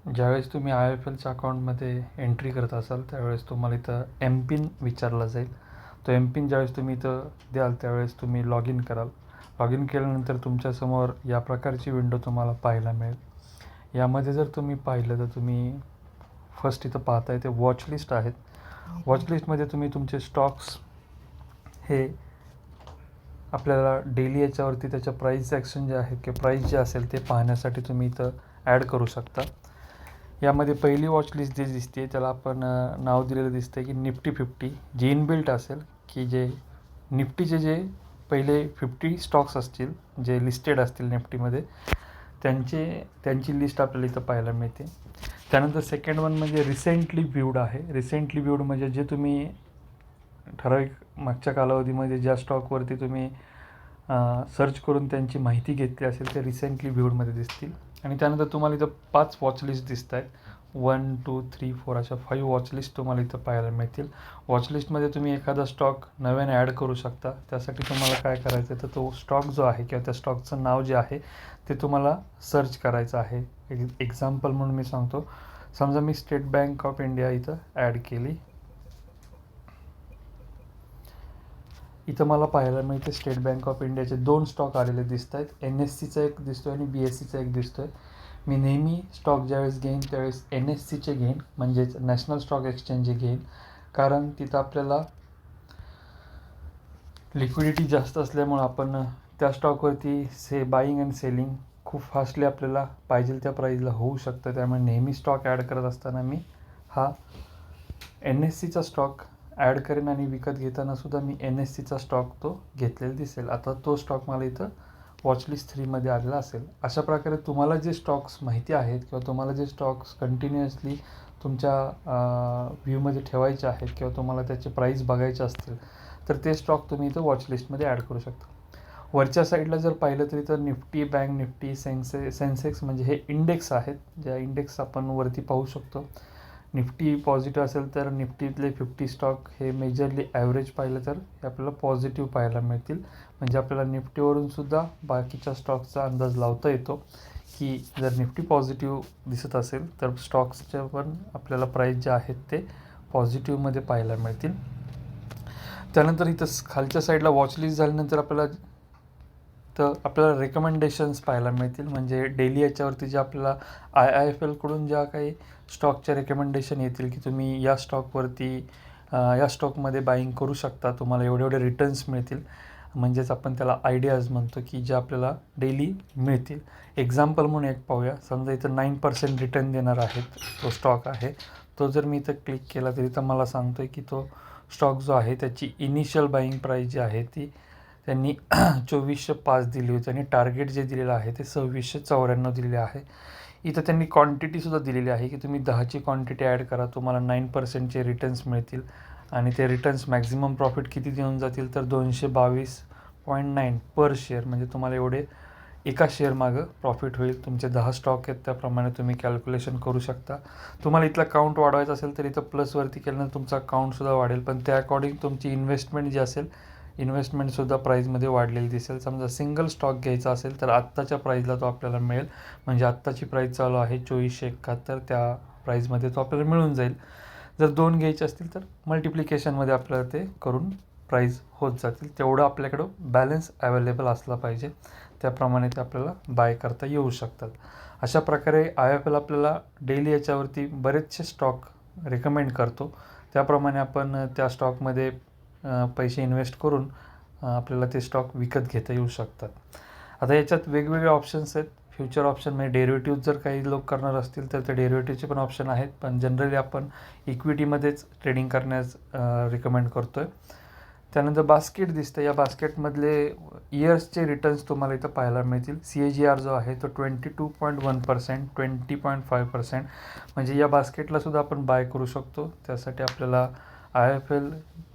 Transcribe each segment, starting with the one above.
ज्यावेळेस तुम्ही IIFLच्या अकाउंटमध्ये एंट्री करत असाल त्यावेळेस तुम्हाला इथं एम-पिन विचारला जाईल. तो एम-पिन ज्यावेळेस तुम्ही इथं द्याल त्यावेळेस तुम्ही लॉग इन कराल. लॉग इन केल्यानंतर तुमच्यासमोर या प्रकारची विंडो तुम्हाला पाहायला मिळेल. यामध्ये जर तुम्ही पाहिलं तर तुम्ही फर्स्ट इथं पाहताय ते वॉच लिस्ट आहेत. वॉच लिस्टमध्ये तुम्ही तुमचे स्टॉक्स हे आपल्याला डेली याच्यावरती त्याच्या प्राईस ॲक्शन जे आहेत किंवा प्राईस जे असेल ते पाहण्यासाठी तुम्ही इथं ॲड करू शकता. यामध्ये पहिली वॉच लिस्ट जी दिसते त्याला आपण नाव दिलेलं दिसतं की निफ्टी 50, जे इनबिल्ट असेल की जे निफ्टीचे जे पहिले 50 स्टॉक्स असतील जे लिस्टेड असतील निफ्टीमध्ये त्यांची लिस्ट आपल्याला इथं पाहायला मिळते. त्यानंतर सेकंड वन म्हणजे रिसेंटली व्ह्यूड आहे. रिसेंटली व्ह्यूड म्हणजे जे तुम्ही ठराविक मागच्या कालावधीमध्ये ज्या स्टॉकवरती तुम्ही सर्च करून त्यांची माहिती घेतली असेल ते रिसेंटली व्ह्यूडमध्ये दिसतील. आणि त्यानंतर तुम्हाला इथं 5 वॉच लिस्ट दिसत आहेत. 1, 2, 3, 4 अशा 5 वॉच लिस्ट तुम्हाला इथं पाहायला मिळतील. वॉच लिस्टमध्ये तुम्ही एखादा स्टॉक नव्याने ॲड करू शकता. त्यासाठी तुम्हाला काय करायचं तर तो स्टॉक जो आहे किंवा त्या स्टॉकचं नाव जे आहे ते तुम्हाला सर्च करायचं आहे. एक्झाम्पल म्हणून मी सांगतो, समजा मी स्टेट बँक ऑफ इंडिया इथं ॲड केली. इथं मला पाहायला मिळते स्टेट बँक ऑफ इंडियाचे 2 स्टॉक आलेले दिसत आहेत. NSCचा एक दिसतो आहे आणि BSEचा एक दिसतो आहे. मी नेहमी स्टॉक ज्यावेळेस घेईन त्यावेळेस NSCचे घेईन, म्हणजेच नॅशनल स्टॉक एक्सचेंजचे घेईन, कारण तिथं आपल्याला लिक्विडिटी जास्त असल्यामुळं आपण त्या स्टॉकवरती बाईंग अँड सेलिंग खूप फास्टली आपल्याला पाहिजे त्या प्राईजला होऊ शकतं. त्यामुळे नेहमी स्टॉक ॲड करत असताना मी हा NSCचा स्टॉक ॲड करेन आणि विकत घेताना सुद्धा मी NSCचा स्टॉक तो घेतलेला दिसेल. आता तो स्टॉक मला इथं वॉचलिस्ट 3मध्ये आलेला असेल. अशा प्रकारे तुम्हाला जे स्टॉक्स माहिती आहेत किंवा तुम्हाला जे स्टॉक्स कंटिन्युअसली तुमच्या व्ह्यूमध्ये ठेवायचे आहेत किंवा तुम्हाला त्याचे प्राईस बघायचे असतील तर ते स्टॉक तुम्ही इथं वॉचलिस्टमध्ये ॲड करू शकता. वरच्या साईडला जर पाहिलं तरी तर निफ्टी, बँक निफ्टी, सेन्सेक्स म्हणजे हे इंडेक्स आहेत, ज्या इंडेक्स आपण वरती पाहू शकतो. निफ्टी पॉझिटिव्ह असेल तर निफ्टीतले 50 स्टॉक हे मेजरली ॲव्हरेज पाहिलं तर हे आपल्याला पॉझिटिव्ह पाहायला मिळतील. म्हणजे आपल्याला निफ्टीवरून सुद्धा बाकीच्या स्टॉक्सचा अंदाज लावता येतो की जर निफ्टी पॉझिटिव्ह दिसत असेल तर स्टॉक्सच्या पण आपल्याला प्राईस जे आहेत ते पॉझिटिव्हमध्ये पाहायला मिळतील. त्यानंतर इथं खालच्या साईडला वॉचलिस्ट झाल्यानंतर आपल्याला रेकमेंडेशन्स पाहायला मिळतील. म्हणजे डेली याच्यावरती जे आपल्याला IIFLकडून ज्या काही स्टॉकच्या रेकमेंडेशन येतील की तुम्ही या स्टॉकवरती या स्टॉकमध्ये बाईंग करू शकता, तुम्हाला एवढे एवढे रिटर्न्स मिळतील. म्हणजेच आपण त्याला आयडियाज म्हणतो की जे आपल्याला डेली मिळतील. एक्झाम्पल म्हणून एक पाहूया. समजा इथं 9% रिटर्न देणार आहेत तो स्टॉक आहे. तो जर मी इथं क्लिक केला तरी तर मला सांगतो आहे की तो स्टॉक जो आहे त्याची इनिशियल बाईंग प्राईस जी आहे ती त्यांनी 2405 दिली होती आणि टार्गेट जे दिलेलं आहे ते 2694 दिलेले आहे. इथं त्यांनी क्वांटिटीसुद्धा दिलेली आहे की तुम्ही 10ची क्वांटिटी ॲड करा, तुम्हाला 9%चे रिटर्न्स मिळतील. आणि ते रिटर्न्स मॅक्झिमम प्रॉफिट किती देऊन जातील तर 222.9 पर शेअर. म्हणजे तुम्हाला एवढे एका शेअर मागं प्रॉफिट होईल. तुमचे 10 स्टॉक आहेत त्याप्रमाणे तुम्ही कॅल्क्युलेशन करू शकता. तुम्हाला इथला काउंट वाढवायचा असेल तर इथं प्लसवरती केल्यानंतर तुमचा काउंटसुद्धा वाढेल, पण त्या अकॉर्डिंग तुमची इन्व्हेस्टमेंट जी असेल इन्व्हेस्टमेंटसुद्धा प्राईजमध्ये वाढलेली दिसेल. समजा सिंगल स्टॉक घ्यायचा असेल तर आत्ताच्या प्राईजला तो आपल्याला मिळेल. म्हणजे आत्ताची प्राईज चालू आहे 2471, त्या प्राईजमध्ये तो आपल्याला मिळून जाईल. जर 2 घ्यायचे असतील तर मल्टिप्लिकेशनमध्ये आपल्याला ते करून प्राईज होत जातील. तेवढं आपल्याकडं बॅलन्स अवेलेबल असला पाहिजे, त्याप्रमाणे ते आपल्याला बाय करता येऊ शकतात. अशा प्रकारे IIFL आपल्याला डेली याच्यावरती बरेचसे स्टॉक रेकमेंड करतो. त्याप्रमाणे आपण त्या स्टॉकमध्ये पैसे इन्व्हेस्ट करून आपल्याला ते स्टॉक विकत घेता येऊ शकतात. आता याच्यात वेगवेगळे ऑप्शन्स आहेत. फ्युचर ऑप्शन म्हणजे डेरिव्हेटिव्ह जर काही लोक करणार असतील तर ते डेरिव्हेटिव्हचे पण ऑप्शन आहेत, पण जनरली आपण इक्विटीमध्येच ट्रेडिंग करण्यास रिकमेंड करतो आहे. त्यानंतर बास्केट दिसतं. या बास्केटमधले इयर्सचे रिटर्न्स तुम्हाला इथं पाहायला मिळतील. CAGR जो आहे तो 22.1%, 20.5%. म्हणजे या बास्केटलासुद्धा आपण बाय करू शकतो. त्यासाठी आपल्याला IIFL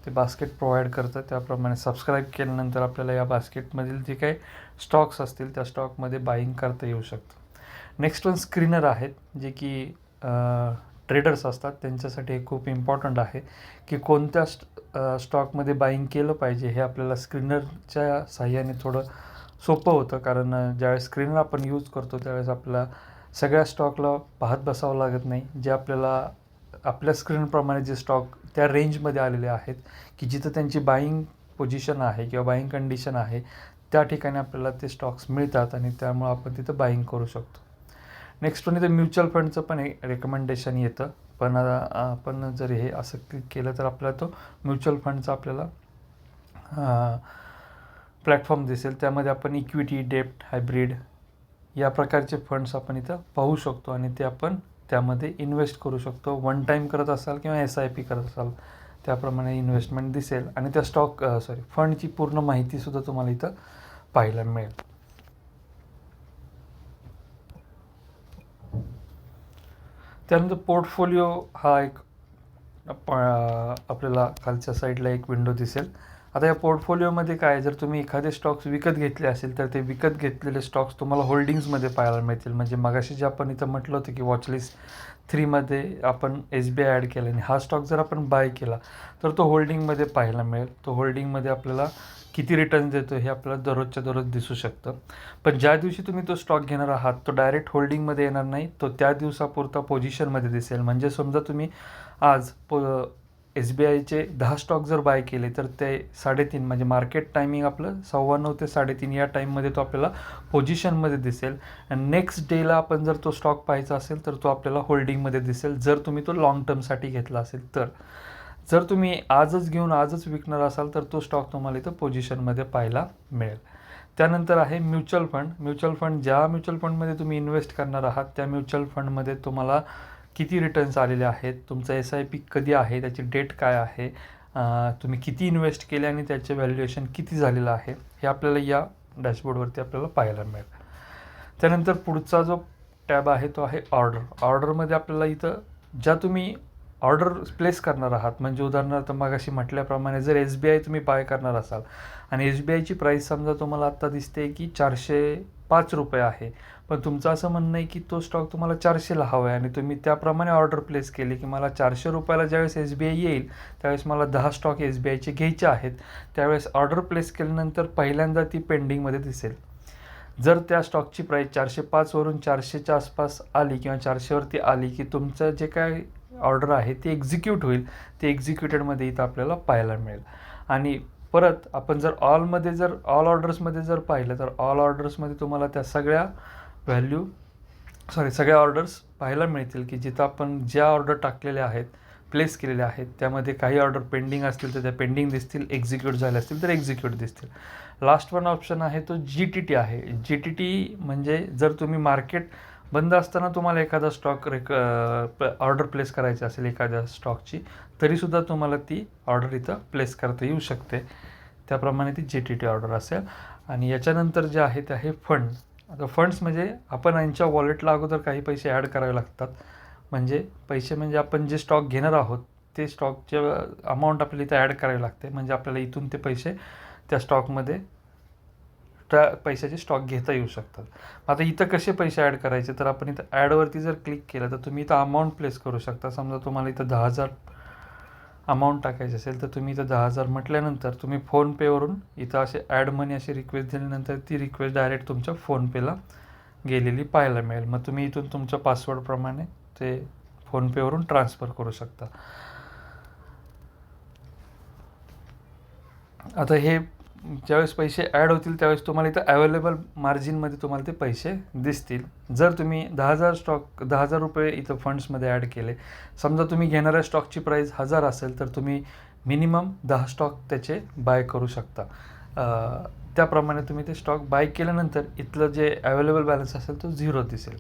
ते बास्केट प्रोव्हाइड करतं. त्याप्रमाणे सबस्क्राईब केल्यानंतर आपल्याला या बास्केटमधील जे काही स्टॉक्स असतील त्या स्टॉकमध्ये बाईंग करता येऊ शकतं. नेक्स्ट वन स्क्रीनर आहेत, जे की ट्रेडर्स असतात त्यांच्यासाठी हे खूप इम्पॉर्टंट आहे की कोणत्या स्टॉकमध्ये बाईंग केलं पाहिजे हे आपल्याला स्क्रीनरच्या साहाय्याने थोडं सोपं होतं, कारण ज्यावेळेस स्क्रीनला आपण यूज करतो त्यावेळेस आपल्याला सगळ्या स्टॉकला पाहत बसावं लागत नाही. जे आपल्याला आपल्या स्क्रीनप्रमाणे जे स्टॉक त्या रेंजमध्ये आलेले आहेत की जिथं त्यांची बाईंग पोझिशन आहे किंवा बाईंग कंडिशन आहे, त्या ठिकाणी आपल्याला ते स्टॉक्स मिळतात आणि त्यामुळं आपण तिथं बाईंग करू शकतो. नेक्स्ट पण इथं म्युच्युअल फंडचं पण एक रेकमेंडेशन येतं, पण आपण जर हे असं क्लिक केलं तर आपल्याला तो म्युच्युअल फंडचा आपल्याला प्लॅटफॉर्म दिसेल. त्यामध्ये आपण इक्विटी, डेब्ट, हायब्रिड या प्रकारचे फंड्स आपण इथं पाहू शकतो आणि ते आपण त्यामध्ये इन्व्हेस्ट करू शकतो. वन टाईम करत असाल किंवा SIP करत असाल त्याप्रमाणे इन्व्हेस्टमेंट दिसेल आणि त्या फंडची पूर्ण माहितीसुद्धा तुम्हाला इथं पाहायला मिळेल. त्यानंतर पोर्टफोलिओ हा एक आपल्याला खालच्या साईडला एक विंडो दिसेल. आता या पोर्टफोलिओमध्ये काय, जर तुम्ही एखादे स्टॉक्स विकत घेतले असेल तर ते विकत घेतलेले स्टॉक्स तुम्हाला होल्डिंग्समध्ये पाहायला मिळतील. म्हणजे मगाशी जे आपण इथं म्हटलं होतं की वॉचलिस्ट 3मध्ये आपण SBI ॲड केला आणि हा स्टॉक जर आपण बाय केला तर तो होल्डिंगमध्ये पाहायला मिळेल. तो होल्डिंगमध्ये आपल्याला किती रिटर्न देतो हे आपल्याला दररोजच्या दररोज दिसू शकतं. पण ज्या दिवशी तुम्ही तो स्टॉक घेणार आहात तो डायरेक्ट होल्डिंगमध्ये येणार नाही, तो त्या दिवसापुरता पोझिशनमध्ये दिसेल. म्हणजे समजा तुम्ही आज SBIचे 10 स्टॉक जर बाय केले तर ते 3:30 म्हणजे मार्केट टायमिंग आपलं 9:15 ते 3:30 या टाईममध्ये तो आपल्याला पोझिशनमध्ये दिसेल. आणि नेक्स्ट डेला आपण जर तो स्टॉक पाहायचा असेल तर तो आपल्याला होल्डिंगमध्ये दिसेल, जर तुम्ही तो लॉंग टर्मसाठी घेतला असेल तर. जर तुम्ही आजच घेऊन आजच विकणार असाल तर तो स्टॉक तुम्हाला इथं पोझिशनमध्ये पाहायला मिळेल. त्यानंतर आहे म्युच्युअल फंड. म्युच्युअल फंड, ज्या म्युच्युअल फंडमध्ये तुम्ही इन्व्हेस्ट करणार आहात त्या म्युच्युअल फंडमध्ये तुम्हाला किती रिटर्न्स आलेले आहेत, तुमचा SIP कधी आहे, त्याची डेट काय आहे, तुम्ही किती इन्व्हेस्ट केले आणि त्याचे व्हॅल्युएशन किती झालेलं आहे हे आपल्याला या डॅशबोर्डवरती आपल्याला पाहायला मिळेल. त्यानंतर पुढचा जो टॅब आहे तो आहे ऑर्डर. ऑर्डरमध्ये आपल्याला इथं ज्या तुम्ही ऑर्डर प्लेस करणार आहात, म्हणजे उदाहरणार्थ मगाशी म्हटल्याप्रमाणे जर SBI तुम्ही बाय करणार असाल आणि SBIची प्राईस समजा तुम्हाला आत्ता दिसते की 405 रुपये आहे, पण तुमचं असं म्हणणं आहे की तो स्टॉक तुम्हाला 400ला हवा आहे आणि तुम्ही त्याप्रमाणे ऑर्डर प्लेस केली की मला 400 रुपयाला ज्यावेळेस SBI येईल त्यावेळेस मला 10 स्टॉक SBIचे घ्यायचे आहेत, त्यावेळेस ऑर्डर प्लेस केल्यानंतर पहिल्यांदा ती पेंडिंगमध्ये दिसेल. जर त्या स्टॉकची प्राईस 405वरून 400च्या आसपास आली किंवा 400वरती आली की तुमचं जे काय ऑर्डर आहे ते एक्झिक्यूट होईल. ते एक्झिक्युटेडमध्ये इथं आपल्याला पाहायला मिळेल. आणि परत आपण जर ऑल ऑर्डर्समध्ये जर पाहिलं तर ऑल ऑर्डर्समध्ये तुम्हाला त्या सगळ्या सगळ्या ऑर्डर्स पाहायला मिळतील की जिथं आपण ज्या ऑर्डर टाकलेल्या आहेत, प्लेस केलेल्या आहेत, त्यामध्ये काही ऑर्डर पेंडिंग असतील तर त्या पेंडिंग दिसतील, एक्झिक्यूट झाल्या असतील तर एक्झिक्यूट दिसतील. लास्ट वन ऑप्शन आहे तो GTT आहे. GTT म्हणजे जर तुम्ही मार्केट बंद असताना तुम्हाला एखादा स्टॉक ऑर्डर प्लेस करायची असेल एखाद्या स्टॉकची, तरीसुद्धा तुम्हाला ती ऑर्डर इथं प्लेस करता येऊ शकते. त्याप्रमाणे ती GTT ऑर्डर असेल. आणि याच्यानंतर जे आहे ते आहे फंड. आता फंड्स म्हणजे आपण यांच्या वॉलेटला अगोदर काही पैसे ॲड करावे लागतात. म्हणजे पैसे म्हणजे आपण जे स्टॉक घेणार आहोत ते स्टॉकचे अमाऊंट आपल्याला इथं ॲड करावी लागते. म्हणजे आपल्याला इथून ते पैसे त्या स्टॉकमध्ये त्या पैशाचे स्टॉक घेता येऊ शकतात. आता इथं कसे पैसे ॲड करायचे, तर आपण इथं ॲडवरती जर क्लिक केलं तर तुम्ही इथं अमाऊंट प्लेस करू शकता. समजा तुम्हाला इथं 10,000 अमाऊंट टाकायची असेल तर तुम्ही इथं 10,000 म्हटल्यानंतर तुम्ही फोनपेवरून इथं असे ॲड मनी अशी रिक्वेस्ट दिल्यानंतर ती रिक्वेस्ट डायरेक्ट तुमच्या फोनपेला गेलेली पाहायला मिळेल. मग तुम्ही इथून तुमच्या पासवर्डप्रमाणे ते फोनपेवरून ट्रान्सफर करू शकता. आता हे ज्यावेळेस पैसे ॲड होतील त्यावेळेस तुम्हाला इथं अवेलेबल मार्जिनमध्ये तुम्हाला ते पैसे दिसतील. जर तुम्ही 10,000 रुपये इथं फंड्समध्ये ॲड केले, समजा तुम्ही घेणाऱ्या स्टॉकची प्राईस 1,000 असेल तर तुम्ही मिनिमम 10 स्टॉक त्याचे बाय करू शकता. त्याप्रमाणे तुम्ही ते स्टॉक बाय केल्यानंतर इथलं जे अवेलेबल बॅलन्स असेल तो 0 दिसेल.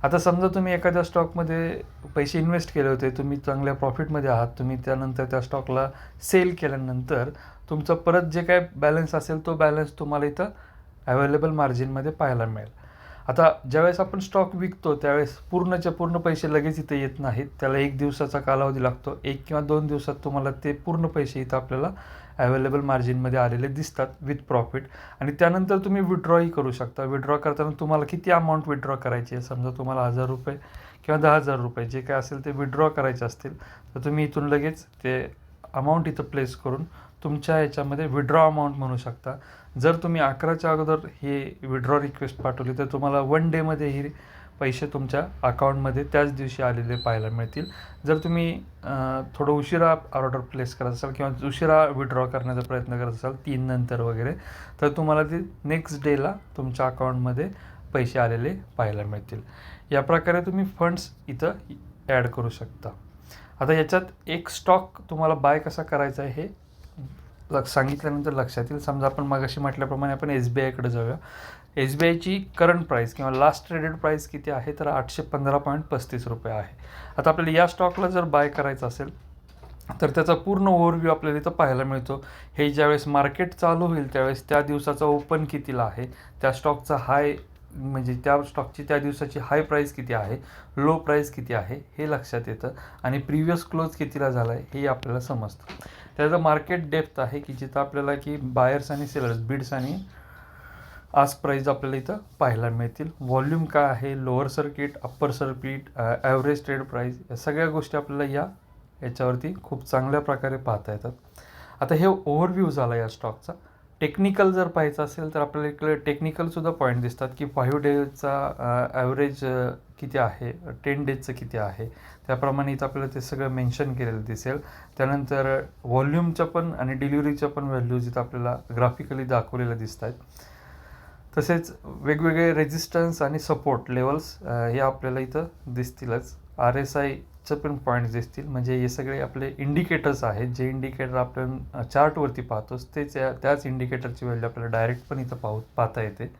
आता समजा तुम्ही एखाद्या स्टॉकमध्ये पैसे इन्व्हेस्ट केले होते, तुम्ही चांगल्या प्रॉफिटमध्ये आहात, तुम्ही त्यानंतर त्या स्टॉकला सेल केल्यानंतर तुमचं परत जे काय बॅलन्स असेल तो बॅलन्स तुम्हाला इथं अवेलेबल मार्जिनमध्ये पाहायला मिळेल. आता ज्यावेळेस आपण स्टॉक विकतो त्यावेळेस पूर्णच्या पूर्ण पैसे लगेच इथं येत नाहीत, त्याला 1 दिवसाचा कालावधी लागतो. 1 किंवा 2 दिवसात तुम्हाला ते पूर्ण पैसे इथं आपल्याला अवेलेबल मार्जिनमध्ये आलेले दिसतात विथ प्रॉफिट. आणि त्यानंतर तुम्ही विड्रॉही करू शकता. विड्रॉ करताना तुम्हाला किती अमाऊंट विड्रॉ करायची आहे, समजा तुम्हाला 1,000 रुपये किंवा 10,000 रुपये जे काय असेल ते विड्रॉ करायचे असतील तर तुम्ही इथून लगेच ते अमाऊंट इथं प्लेस करून तुमच्या याच्यामध्ये विड्रॉ अमाऊंट म्हणू शकता. जर तुम्ही 11च्या अगोदर हे विड्रॉ रिक्वेस्ट पाठवली तर तुम्हाला 1 डेमध्ये हे पैसे तुमच्या अकाउंटमध्ये त्याच दिवशी आलेले पाहायला मिळतील. जर तुम्ही थोडं उशिरा ऑर्डर प्लेस करत असाल किंवा उशिरा विड्रॉ करण्याचा प्रयत्न करत असाल 3 नंतर वगैरे, तर तुम्हाला ते नेक्स्ट डेला तुमच्या अकाउंटमध्ये पैसे आलेले पाहायला मिळतील. या प्रकारे तुम्ही फंड्स इथं ॲड करू शकता. आता याच्यात एक स्टॉक तुम्हाला बाय कसा करायचा आहे हे सांगितल्यानंतर लक्षात येईल. समजा आपण मगाशी म्हटल्याप्रमाणे आपण SBIकडे जाऊया. SBIची करंट प्राईस किंवा लास्ट ट्रेडेड प्राईस किती आहे तर 815.35 रुपये आहे. आता आपल्याला या स्टॉकला जर बाय करायचं असेल तर त्याचा पूर्ण ओव्हरव्ह्यू आपल्याला इथं पाहायला मिळतो. हे ज्यावेळेस मार्केट चालू होईल त्यावेळेस त्या दिवसाचा ओपन कितीला आहे, त्या स्टॉकचा हाय म्हणजे त्या स्टॉकची त्या दिवसाची हाय प्राईस किती आहे, लो प्राईस किती आहे हे लक्षात येतं आणि प्रिव्हियस क्लोज कितीला झाला आहे हे आपल्याला समजतं. त्याचं मार्केट डेप्थ आहे की जिथं आपल्याला की बायर्स आणि सेलर्स, बिड्स आणि आस्क प्राईज आपल्याला इथं पाहायला मिळतील. व्हॉल्यूम काय आहे, lower circuit, upper circuit, average trade price, या सगळ्या गोष्टी आपल्याला याच्यावरती खूप चांगल्या प्रकारे पाहता येतात. आता हे ओव्हरव्ह्यू झाला या स्टॉकचा. टेक्निकल जर पाहायचं असेल तर आपल्याला इकडे टेक्निकलसुद्धा पॉईंट दिसतात की 5 डेजचा ॲव्हरेज किती आहे, 10 डेजचं किती आहे, त्याप्रमाणे इथं आपल्याला ते सगळं मेन्शन केलेलं दिसेल. त्यानंतर व्हॉल्यूमच्या पण आणि डिलिव्हरीच्या पण व्हॅल्यूज इथं आपल्याला ग्राफिकली दाखवलेल्या दिसत आहेत. तसेच वेगवेगळे रेजिस्टन्स आणि सपोर्ट लेवल्स हे आपल्याला इथं दिसतीलच. RSIचं पण पॉईंट्स दिसतील. म्हणजे हे सगळे आपले इंडिकेटर्स आहेत. जे इंडिकेटर आपण चार्टवरती पाहतोच त्याच इंडिकेटरची व्हॅल्यू आपल्याला डायरेक्ट पण इथं पाहता येते.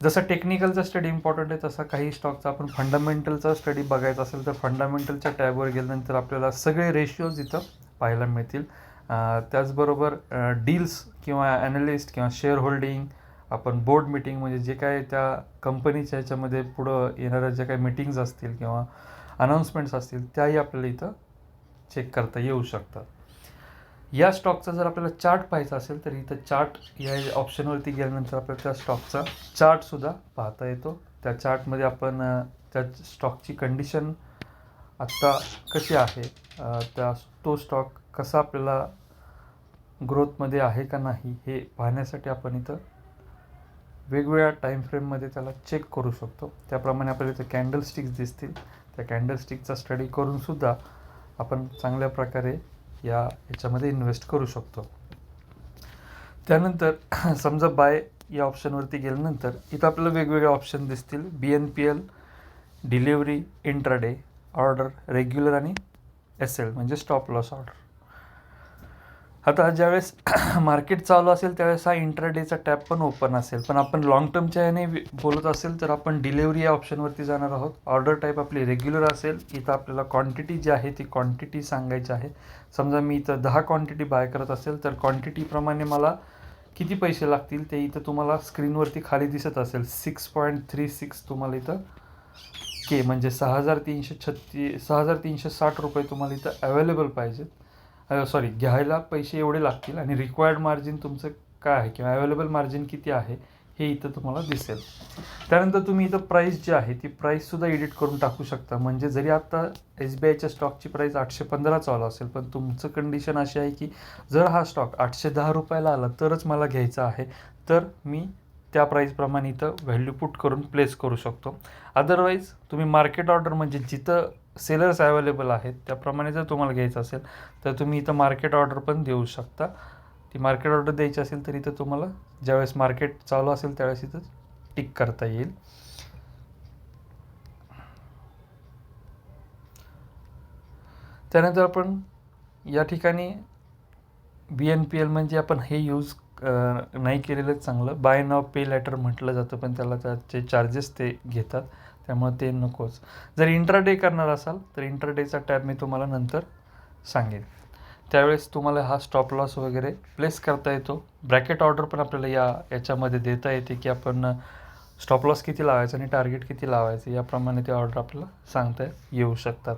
जसं टेक्निकलचा स्टडी इम्पॉर्टंट आहे तसा काही स्टॉकचा आपण फंडामेंटलचा स्टडी बघायचा असेल तर फंडामेंटलच्या टॅबवर गेल्यानंतर आपल्याला सगळे रेशिओज इथं पाहायला मिळतील. त्याचबरोबर डील्स किंवा ॲनालिस्ट किंवा शेअर होल्डिंग, आपण बोर्ड मीटिंग म्हणजे जे काय त्या कंपनीच्या ह्याच्यामध्ये पुढं येणाऱ्या ज्या काही मीटिंग्ज असतील किंवा अनाऊन्समेंट्स असतील त्याही आपल्याला इथं चेक करता येऊ शकतात. या स्टॉकचा जर आपल्याला चार्ट पाहायचा असेल तर इथं चार्ट या ऑप्शनवरती गेल्यानंतर आपल्याला त्या स्टॉकचा चार्टसुद्धा पाहता येतो. त्या चार्टमध्ये आपण त्या स्टॉकची कंडिशन आत्ता कशी आहे, तो स्टॉक कसा आपल्याला ग्रोथमध्ये आहे का नाही हे पाहण्यासाठी आपण इथं वेगवेगळ्या टाईम फ्रेममध्ये त्याला चेक करू शकतो. त्याप्रमाणे आपल्याला इथं कॅन्डलस्टिक्स दिसतील. त्या कॅन्डलस्टिकचा स्टडी करूनसुद्धा आपण चांगल्या प्रकारे याच्यामध्ये इन्व्हेस्ट करू शकतो. त्यानंतर समजा बाय या ऑप्शनवरती गेल्यानंतर इथं आपल्याला वेगवेगळे ऑप्शन दिसतील. BNPL, delivery, intraday, order, regular आणि SL म्हणजे स्टॉप लॉस ऑर्डर. आता ज्यावेळेस मार्केट चालू असेल त्यावेळेस हा इंट्राडेचा टॅब पण ओपन असेल. पण आपण लॉंग टर्मच्या याने बोलत असेल तर आपण डिलिव्हरी या ऑप्शनवरती जाणार आहोत. ऑर्डर टाईप आपली रेग्युलर असेल. इथं आपल्याला क्वांटिटी जी आहे ती क्वांटिटी सांगायची आहे. समजा मी इथं 10 क्वांटिटी बाय करत असेल तर क्वांटिटीप्रमाणे मला किती पैसे लागतील ते इथं तुम्हाला स्क्रीनवरती खाली दिसत असेल. 6.36 तुम्हाला इथं के म्हणजे 6,360 रुपये तुम्हाला इथं अवेलेबल पाहिजेत. घ्यायला पैसे एवढे लागतील आणि रिक्वायर्ड मार्जिन तुमचं काय आहे किंवा अवेलेबल मार्जिन किती आहे हे इथं तुम्हाला दिसेल. त्यानंतर तुम्ही इथं प्राईस जी आहे ती प्राईससुद्धा एडिट करून टाकू शकता. म्हणजे जरी आत्ता SBIच्या स्टॉकची प्राईस 815 चालू असेल पण तुमचं कंडिशन अशी आहे की जर हा स्टॉक 810 रुपयाला आला तरच मला घ्यायचा आहे तर मी त्या प्राईसप्रमाणे इथं व्हॅल्यू पुट करून प्लेस करू शकतो. अदरवाईज तुम्ही मार्केट ऑर्डर म्हणजे जिथं सेलर्स अवेलेबल आहेत त्याप्रमाणे जर तुम्हाला घ्यायचं असेल तर तुम्ही इथं मार्केट ऑर्डर पण देऊ शकता. ती मार्केट ऑर्डर द्यायची असेल तर इथं तुम्हाला ज्यावेळेस मार्केट चालू असेल त्यावेळेस इथं टिक करता येईल. त्यानंतर आपण या ठिकाणी BNPL म्हणजे आपण हे यूज नाही केलेलंच चांगलं. बाय नाव पे लेटर म्हटलं जातं पण त्याला त्याचे चार्जेस ते घेतात त्यामुळे ते नकोच. जर इंट्राडे करणार असाल तर इंट्राडेचा टॅब मी तुम्हाला नंतर सांगेन. त्यावेळेस तुम्हाला हा स्टॉप लॉस वगैरे प्लेस करता येतो. ब्रॅकेट ऑर्डर पण आपल्याला याच्यामध्ये देता येते की आपण स्टॉप लॉस किती लावायचं आणि टार्गेट किती लावायचं याप्रमाणे ते ऑर्डर आपल्याला सांगता येऊ शकतात.